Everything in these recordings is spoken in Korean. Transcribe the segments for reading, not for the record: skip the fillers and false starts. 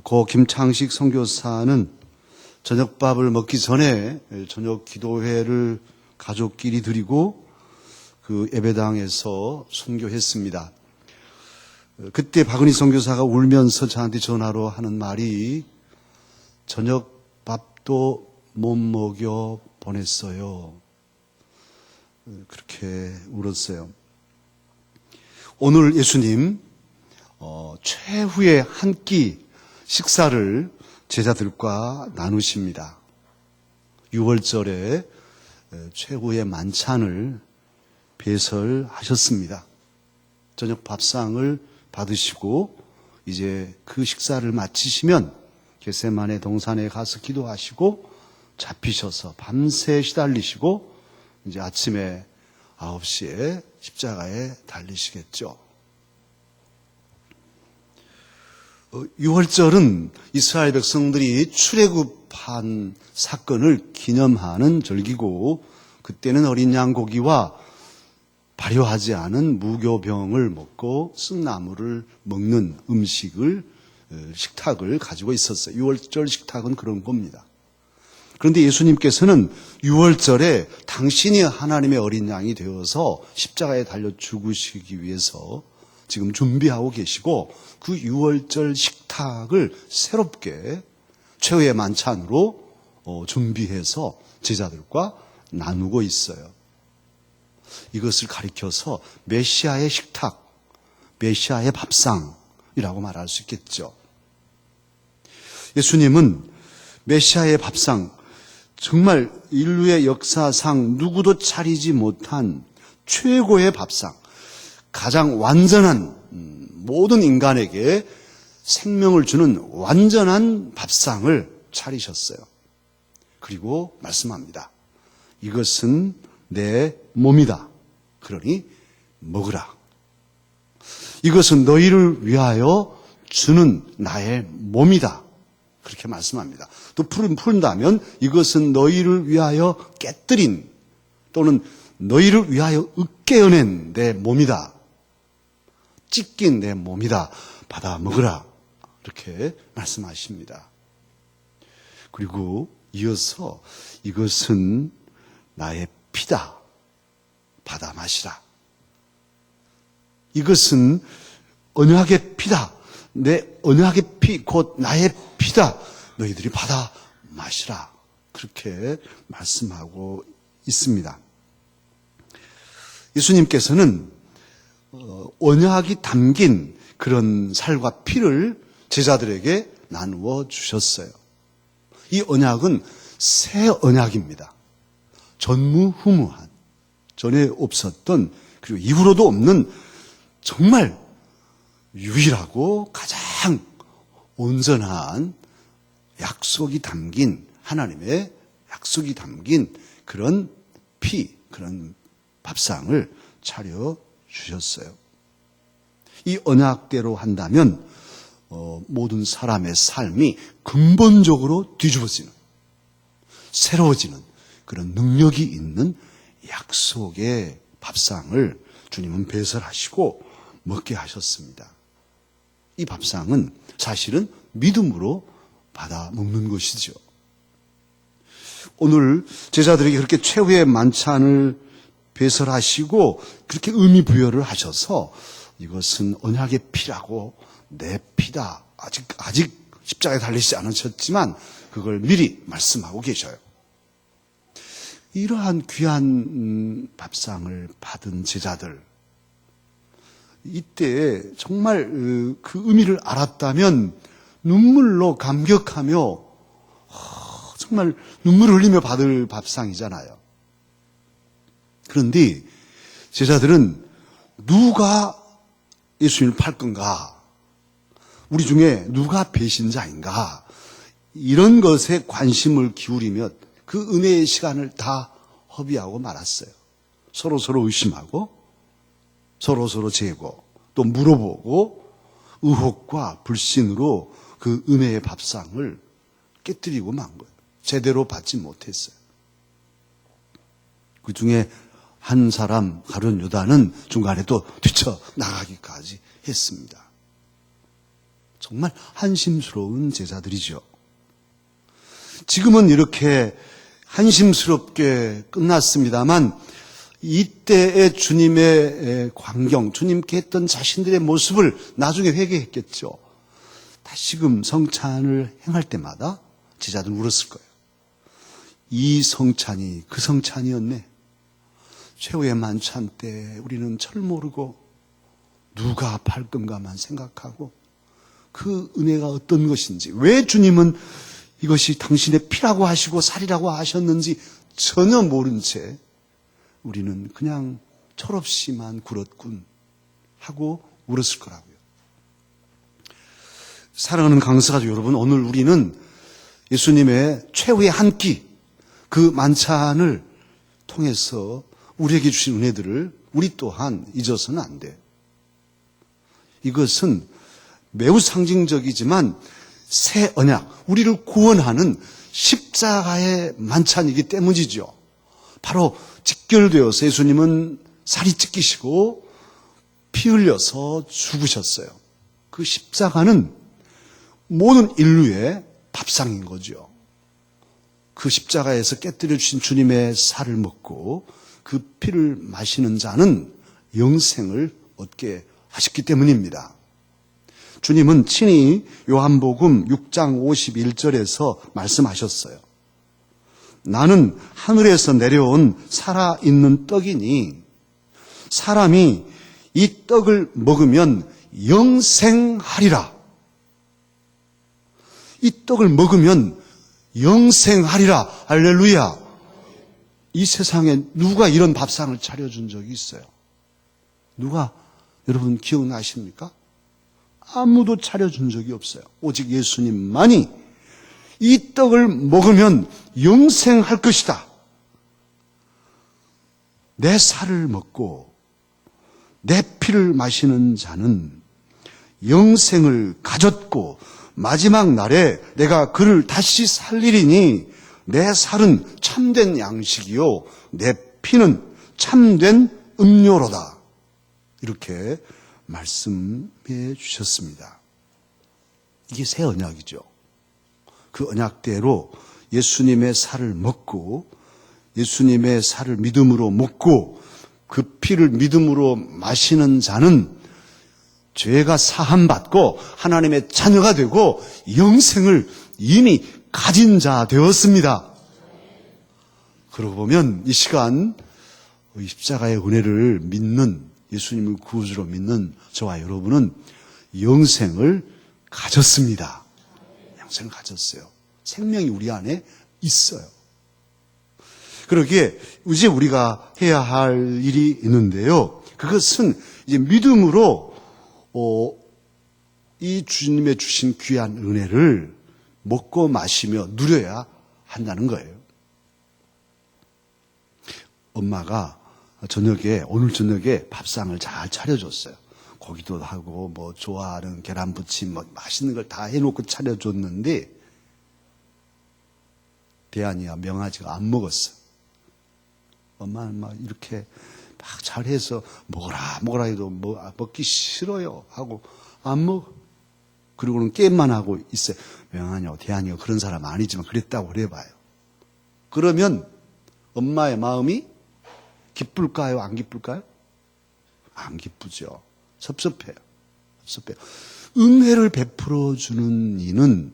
고 김창식 선교사는 저녁밥을 먹기 전에 저녁 기도회를 가족끼리 드리고 그 예배당에서 선교했습니다. 그때 박은희 선교사가 울면서 저한테 전화로 하는 말이 저녁밥도 못 먹여 보냈어요. 그렇게 울었어요. 오늘 예수님 최후의 한 끼 식사를 제자들과 나누십니다. 6월절에 최후의 만찬을 배설하셨습니다. 저녁 밥상을 받으시고 이제 그 식사를 마치시면 겟세마네 동산에 가서 기도하시고 잡히셔서 밤새 시달리시고 이제 아침에 9시에 십자가에 달리시겠죠. 6월절은 이스라엘 백성들이 출애굽한 사건을 기념하는 절기고 그때는 어린 양 고기와 발효하지 않은 무교병을 먹고 쓴나물을 먹는 식탁을 가지고 있었어요. 6월절 식탁은 그런 겁니다. 그런데 예수님께서는 6월절에 당신이 하나님의 어린 양이 되어서 십자가에 달려 죽으시기 위해서 지금 준비하고 계시고 그 6월절 식탁을 새롭게 최후의 만찬으로 준비해서 제자들과 나누고 있어요. 이것을 가리켜서 메시아의 식탁, 메시아의 밥상이라고 말할 수 있겠죠. 예수님은 메시아의 밥상, 정말 인류의 역사상 누구도 차리지 못한 최고의 밥상, 가장 완전한 모든 인간에게 생명을 주는 완전한 밥상을 차리셨어요. 그리고 말씀합니다. 이것은 내 몸이다. 그러니 먹으라. 이것은 너희를 위하여 주는 나의 몸이다. 그렇게 말씀합니다. 또 푼다면 이것은 너희를 위하여 깨뜨린 또는 너희를 위하여 으깨어낸 내 몸이다. 찢긴 내 몸이다. 받아 먹으라. 이렇게 말씀하십니다. 그리고 이어서 이것은 나의 피다. 받아 마시라. 이것은 언약의 피다. 내 언약의 피, 곧 나의 피다. 너희들이 받아 마시라. 그렇게 말씀하고 있습니다. 예수님께서는 언약이 담긴 그런 살과 피를 제자들에게 나누어 주셨어요. 이 언약은 새 언약입니다. 전무후무한, 전에 없었던 그리고 이후로도 없는 정말 유일하고 가장 온전한 약속이 담긴 하나님의 약속이 담긴 그런 피, 그런 밥상을 차려 주셨어요. 이 언약대로 한다면 모든 사람의 삶이 근본적으로 뒤집어지는, 새로워지는 그런 능력이 있는 약속의 밥상을 주님은 배설하시고 먹게 하셨습니다. 이 밥상은 사실은 믿음으로 받아 먹는 것이죠. 오늘 제자들에게 그렇게 최후의 만찬을 배설하시고 그렇게 의미 부여를 하셔서 이것은 언약의 피라고 내 피다. 아직 십자가에 달리지 않으셨지만 그걸 미리 말씀하고 계셔요. 이러한 귀한 밥상을 받은 제자들, 이때 정말 그 의미를 알았다면 눈물로 감격하며 정말 눈물을 흘리며 받을 밥상이잖아요. 그런데 제자들은 누가 예수님을 팔 건가? 우리 중에 누가 배신자인가? 이런 것에 관심을 기울이며 그 은혜의 시간을 다 허비하고 말았어요. 서로 의심하고 서로 재고 또 물어보고 의혹과 불신으로 그 은혜의 밥상을 깨뜨리고 만 거예요. 제대로 받지 못했어요. 그 중에 한 사람 가룟 유다는 중간에 또 뛰쳐나가기까지 했습니다. 정말 한심스러운 제자들이죠. 지금은 이렇게 한심스럽게 끝났습니다만 이때의 주님의 광경, 주님께 했던 자신들의 모습을 나중에 회개했겠죠. 다시금 성찬을 행할 때마다 제자들은 울었을 거예요. 이 성찬이 그 성찬이었네. 최후의 만찬 때 우리는 철 모르고 누가 팔건가만 생각하고 그 은혜가 어떤 것인지, 왜 주님은 이것이 당신의 피라고 하시고 살이라고 하셨는지 전혀 모른 채 우리는 그냥 철없이만 굴었군 하고 울었을 거라고요. 사랑하는 강사가족 여러분, 오늘 우리는 예수님의 최후의 한 끼, 그 만찬을 통해서 우리에게 주신 은혜들을 우리 또한 잊어서는 안 돼요. 이것은 매우 상징적이지만 새 언약, 우리를 구원하는 십자가의 만찬이기 때문이죠. 바로 직결되어서 예수님은 살이 찢기시고 피 흘려서 죽으셨어요. 그 십자가는 모든 인류의 밥상인 거죠. 그 십자가에서 깨뜨려 주신 주님의 살을 먹고 그 피를 마시는 자는 영생을 얻게 하셨기 때문입니다. 주님은 친히 요한복음 6장 51절에서 말씀하셨어요. 나는 하늘에서 내려온 살아있는 떡이니 사람이 이 떡을 먹으면 영생하리라. 이 떡을 먹으면 영생하리라. 할렐루야. 이 세상에 누가 이런 밥상을 차려준 적이 있어요? 누가 여러분 기억나십니까? 아무도 차려준 적이 없어요. 오직 예수님만이 이 떡을 먹으면 영생할 것이다. 내 살을 먹고 내 피를 마시는 자는 영생을 가졌고 마지막 날에 내가 그를 다시 살리리니 내 살은 참된 양식이요 내 피는 참된 음료로다. 이렇게 말씀해 주셨습니다. 이게 새 언약이죠. 그 언약대로 예수님의 살을 먹고 예수님의 살을 믿음으로 먹고 그 피를 믿음으로 마시는 자는 죄가 사함받고 하나님의 자녀가 되고 영생을 이미 가진 자 되었습니다. 그러고 보면 이 시간 십자가의 은혜를 믿는 예수님을 구주로 믿는 저와 여러분은 영생을 가졌습니다. 영생을 가졌어요. 생명이 우리 안에 있어요. 그러기에 이제 우리가 해야 할 일이 있는데요. 그것은 이제 믿음으로 이 주님의 주신 귀한 은혜를 먹고 마시며 누려야 한다는 거예요. 엄마가 오늘 저녁에 밥상을 잘 차려줬어요. 고기도 하고 뭐 좋아하는 계란부침 뭐 맛있는 걸 다 해놓고 차려줬는데 대한이와 명아지가 안 먹었어. 엄마는 막 이렇게 막 잘해서 먹어라 해도 먹기 싫어요 하고 안 먹어. 그리고는 게임만 하고 있어요. 명아니요, 대한이요 그런 사람 아니지만 그랬다고 그래봐요. 그러면 엄마의 마음이 기쁠까요? 안 기쁠까요? 안 기쁘죠. 섭섭해요. 은혜를 베풀어 주는 이는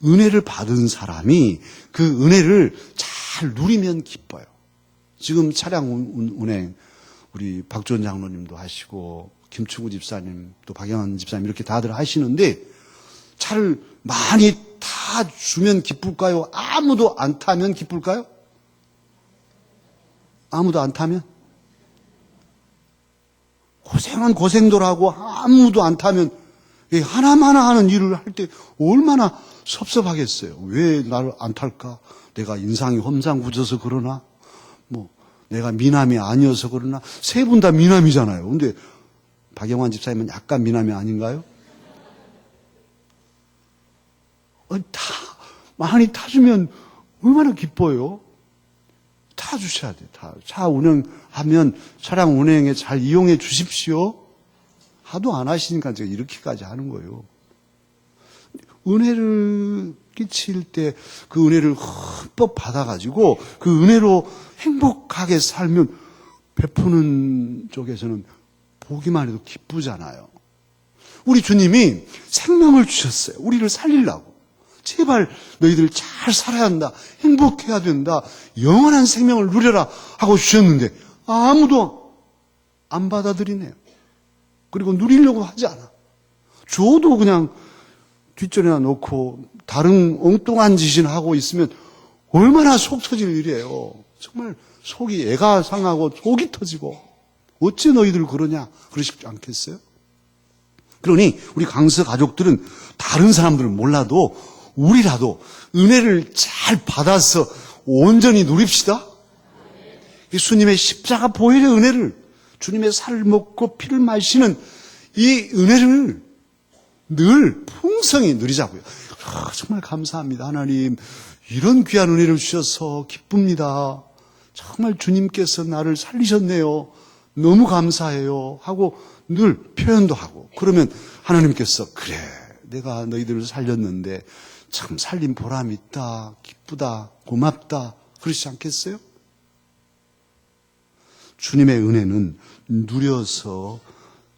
은혜를 받은 사람이 그 은혜를 잘 누리면 기뻐요. 지금 차량 운행 우리 박주원 장로님도 하시고 김충구 집사님 또 박영환 집사님 이렇게 다들 하시는데 차를 많이 타주면 기쁠까요? 아무도 안 타면 기쁠까요? 아무도 안 타면? 고생은 고생도라고 아무도 안 타면 하나마나 하는 일을 할 때 얼마나 섭섭하겠어요. 왜 나를 안 탈까? 내가 인상이 험상궂어서 그러나? 뭐 내가 미남이 아니어서 그러나? 세 분 다 미남이잖아요. 근데 박영환 집사님은 약간 미남이 아닌가요? 많이 타주면 얼마나 기뻐요? 타주셔야 돼요. 차 운행하면 차량 운행에 잘 이용해 주십시오. 하도 안 하시니까 제가 이렇게까지 하는 거예요. 은혜를 끼칠 때 그 은혜를 흠뻑 받아가지고 그 은혜로 행복하게 살면 베푸는 쪽에서는 보기만 해도 기쁘잖아요. 우리 주님이 생명을 주셨어요. 우리를 살리려고. 제발 너희들 잘 살아야 한다. 행복해야 된다. 영원한 생명을 누려라 하고 주셨는데 아무도 안 받아들이네요. 그리고 누리려고 하지 않아. 줘도 그냥 뒷전에나 놓고 다른 엉뚱한 짓이나 하고 있으면 얼마나 속 터질 일이에요. 정말 속이 애가 상하고 속이 터지고 어째 너희들 그러냐 그러시지 않겠어요? 그러니 우리 강서 가족들은 다른 사람들은 몰라도 우리라도 은혜를 잘 받아서 온전히 누립시다. 예수님의 십자가 보혈의 은혜를, 주님의 살을 먹고 피를 마시는 이 은혜를 늘 풍성히 누리자고요. 정말 감사합니다. 하나님, 이런 귀한 은혜를 주셔서 기쁩니다. 정말 주님께서 나를 살리셨네요. 너무 감사해요. 하고 늘 표현도 하고. 그러면 하나님께서 그래, 내가 너희들을 살렸는데 참 살린 보람 있다, 기쁘다, 고맙다. 그러시지 않겠어요? 주님의 은혜는 누려서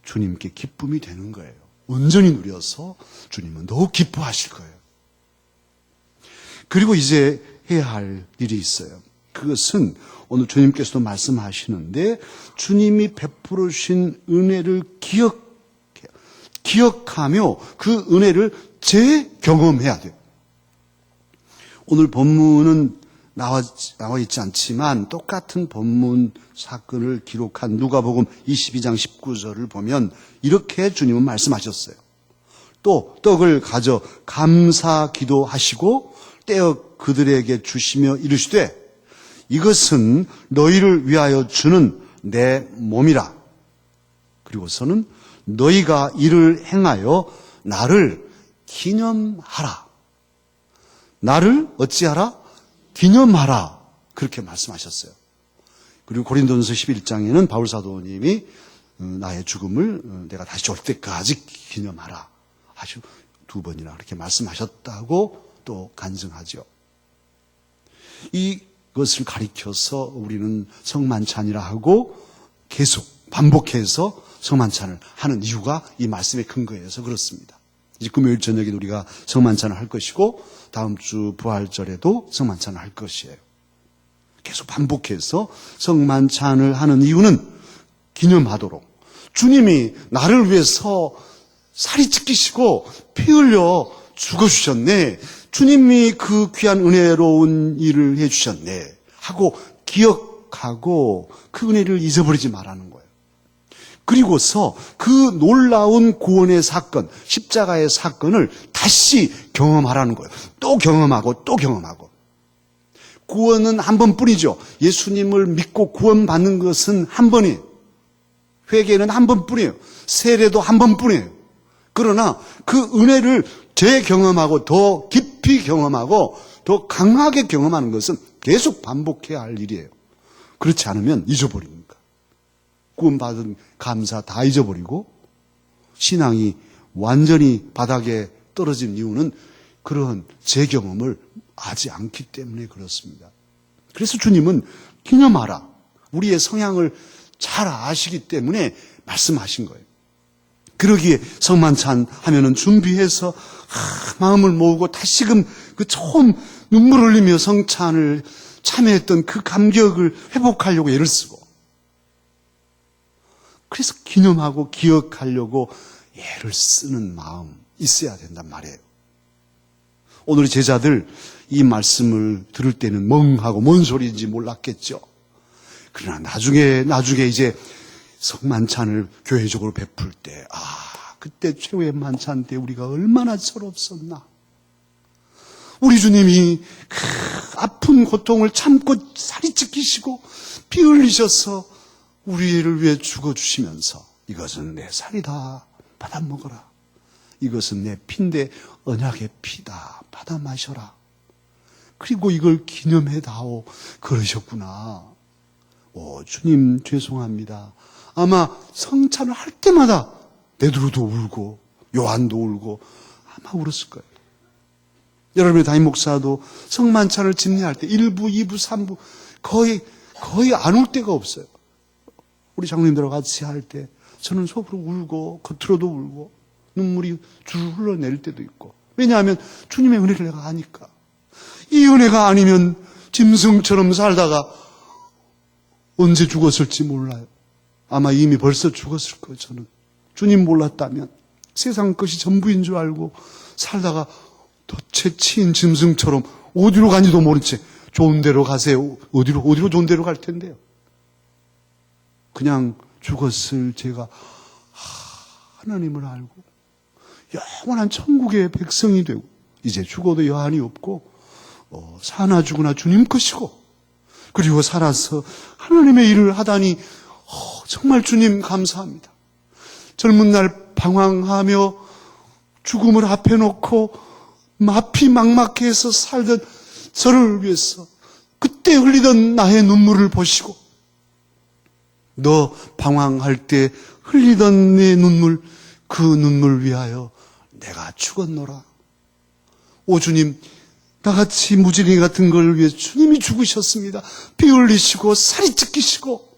주님께 기쁨이 되는 거예요. 온전히 누려서 주님은 더욱 기뻐하실 거예요. 그리고 이제 해야 할 일이 있어요. 그것은 오늘 주님께서도 말씀하시는데 주님이 베풀어 주신 은혜를 기억하며 그 은혜를 재경험해야 돼요. 오늘 본문은 나와 있지 않지만 똑같은 본문 사건을 기록한 누가복음 22장 19절을 보면 이렇게 주님은 말씀하셨어요. 또 떡을 가져 감사 기도하시고 떼어 그들에게 주시며 이르시되 이것은 너희를 위하여 주는 내 몸이라. 그리고서는 너희가 이를 행하여 나를 기념하라. 나를 어찌하라? 기념하라. 그렇게 말씀하셨어요. 그리고 고린도전서 11장에는 바울 사도님이 나의 죽음을 내가 다시 올 때까지 기념하라. 아주 두 번이나 그렇게 말씀하셨다고 또 간증하죠. 이것을 가리켜서 우리는 성만찬이라 하고 계속 반복해서 성만찬을 하는 이유가 이 말씀의 근거에서 그렇습니다. 이제 금요일 저녁에 우리가 성만찬을 할 것이고 다음 주 부활절에도 성만찬을 할 것이에요. 계속 반복해서 성만찬을 하는 이유는 기념하도록 주님이 나를 위해서 살이 찢기시고 피 흘려 죽어주셨네. 주님이 그 귀한 은혜로운 일을 해주셨네 하고 기억하고 그 은혜를 잊어버리지 말라는 거예요. 그리고서 그 놀라운 구원의 사건, 십자가의 사건을 다시 경험하라는 거예요. 또 경험하고 또 경험하고. 구원은 한 번뿐이죠. 예수님을 믿고 구원받는 것은 한 번이에요. 회개는 한 번뿐이에요. 세례도 한 번뿐이에요. 그러나 그 은혜를 재경험하고 더 깊이 경험하고 더 강하게 경험하는 것은 계속 반복해야 할 일이에요. 그렇지 않으면 잊어버립니다. 구원받은 감사 다 잊어버리고 신앙이 완전히 바닥에 떨어진 이유는 그런 재경험을 하지 않기 때문에 그렇습니다. 그래서 주님은 기념하라. 우리의 성향을 잘 아시기 때문에 말씀하신 거예요. 그러기에 성만찬 하면은 준비해서 마음을 모으고 다시금 그 처음 눈물 흘리며 성찬을 참여했던 그 감격을 회복하려고 애를 쓰고 그래서 기념하고 기억하려고 애를 쓰는 마음 있어야 된단 말이에요. 오늘 제자들 이 말씀을 들을 때는 멍하고 뭔 소리인지 몰랐겠죠. 그러나 나중에 이제 성만찬을 교회적으로 베풀 때, 그때 최후의 만찬 때 우리가 얼마나 철없었나. 우리 주님이 그 아픈 고통을 참고 살이 찢기시고 피 흘리셔서 우리를 위해 죽어주시면서 이것은 내 살이다. 받아 먹어라. 이것은 내 피인데 언약의 피다. 받아 마셔라. 그리고 이걸 기념해다오. 그러셨구나. 주님 죄송합니다. 아마 성찬을 할 때마다 베드로도 울고 요한도 울고 아마 울었을 거예요. 여러분의 담임 목사도 성만찬을 집례할 때 1부, 2부, 3부 거의 안 울 때가 없어요. 우리 장로님들과 같이 할 때 저는 속으로 울고 겉으로도 울고 눈물이 줄을 흘러낼 때도 있고. 왜냐하면 주님의 은혜를 내가 아니까. 이 은혜가 아니면 짐승처럼 살다가 언제 죽었을지 몰라요. 아마 이미 벌써 죽었을 거예요. 저는 주님 몰랐다면 세상 것이 전부인 줄 알고 살다가 도체 치인 짐승처럼 어디로 가는지도 모른 채 좋은 데로 가세요. 어디로 좋은 데로 갈 텐데요. 그냥 죽었을 제가 하나님을 알고 영원한 천국의 백성이 되고 이제 죽어도 여한이 없고 사나 죽으나 주님 것이고 그리고 살아서 하나님의 일을 하다니 정말 주님 감사합니다. 젊은 날 방황하며 죽음을 앞에 놓고 마피 막막해서 살던 저를 위해서 그때 흘리던 나의 눈물을 보시고 너 방황할 때 흘리던 내 눈물 그 눈물 위하여 내가 죽었노라. 오 주님 나같이 무지랭이 같은 걸 위해 주님이 죽으셨습니다. 피 흘리시고 살이 찢기시고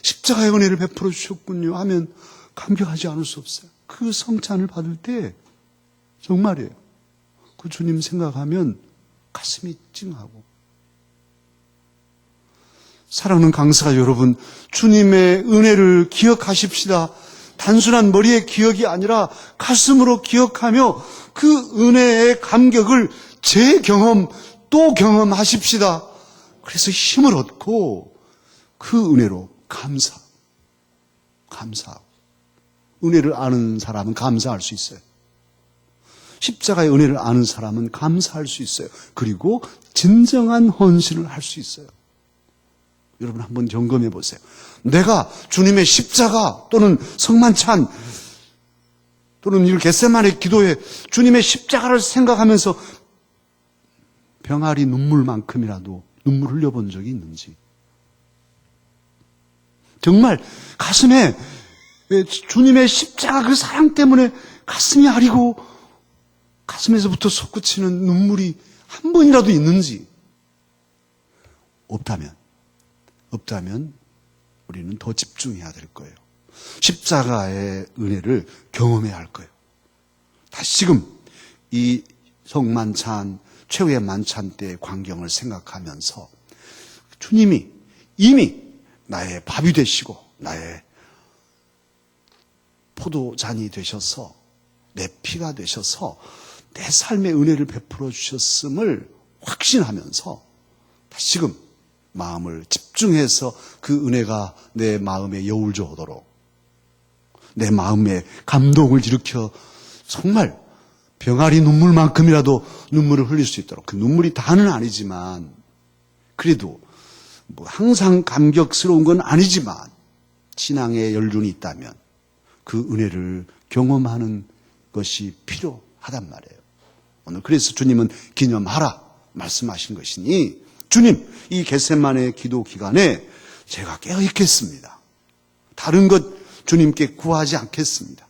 십자가의 은혜를 베풀어 주셨군요 하면 감격하지 않을 수 없어요. 그 성찬을 받을 때 정말이에요. 그 주님 생각하면 가슴이 찡하고. 사랑하는 강사 여러분, 주님의 은혜를 기억하십시다. 단순한 머리의 기억이 아니라 가슴으로 기억하며 그 은혜의 감격을 재경험 또 경험하십시다. 그래서 힘을 얻고 그 은혜로 감사하고 은혜를 아는 사람은 감사할 수 있어요. 십자가의 은혜를 아는 사람은 감사할 수 있어요. 그리고 진정한 헌신을 할 수 있어요. 여러분 한번 점검해 보세요. 내가 주님의 십자가 또는 성만찬 또는 이 겟세마네 기도에 주님의 십자가를 생각하면서 병아리 눈물만큼이라도 눈물 흘려본 적이 있는지, 정말 가슴에 주님의 십자가 그 사랑 때문에 가슴이 아리고 가슴에서부터 솟구치는 눈물이 한 번이라도 있는지, 없다면 우리는 더 집중해야 될 거예요. 십자가의 은혜를 경험해야 할 거예요. 다시금 이 성만찬, 최후의 만찬 때의 광경을 생각하면서 주님이 이미 나의 밥이 되시고 나의 포도잔이 되셔서 내 피가 되셔서 내 삶의 은혜를 베풀어 주셨음을 확신하면서 다시금 마음을 집중해서 그 은혜가 내 마음에 여울져 오도록, 내 마음에 감동을 일으켜 정말 병아리 눈물만큼이라도 눈물을 흘릴 수 있도록, 그 눈물이 다는 아니지만 그래도 뭐 항상 감격스러운 건 아니지만 신앙의 연륜이 있다면 그 은혜를 경험하는 것이 필요하단 말이에요. 오늘 그래서 주님은 기념하라 말씀하신 것이니, 주님 이 겟세마네 기도 기간에 제가 깨어 있겠습니다. 다른 것 주님께 구하지 않겠습니다.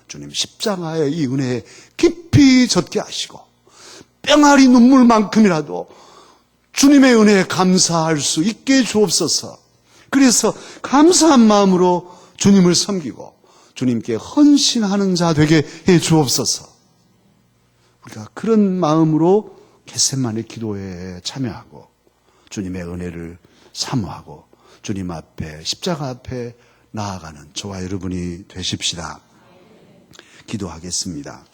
주님 십자가의 이 은혜에 깊이 젖게 하시고 뿅아리 눈물만큼이라도 주님의 은혜에 감사할 수 있게 주옵소서. 그래서 감사한 마음으로 주님을 섬기고 주님께 헌신하는 자 되게 해 주옵소서. 우리가 그런 마음으로 겟세마네 기도에 참여하고 주님의 은혜를 사모하고 주님 앞에, 십자가 앞에 나아가는 저와 여러분이 되십시다. 기도하겠습니다.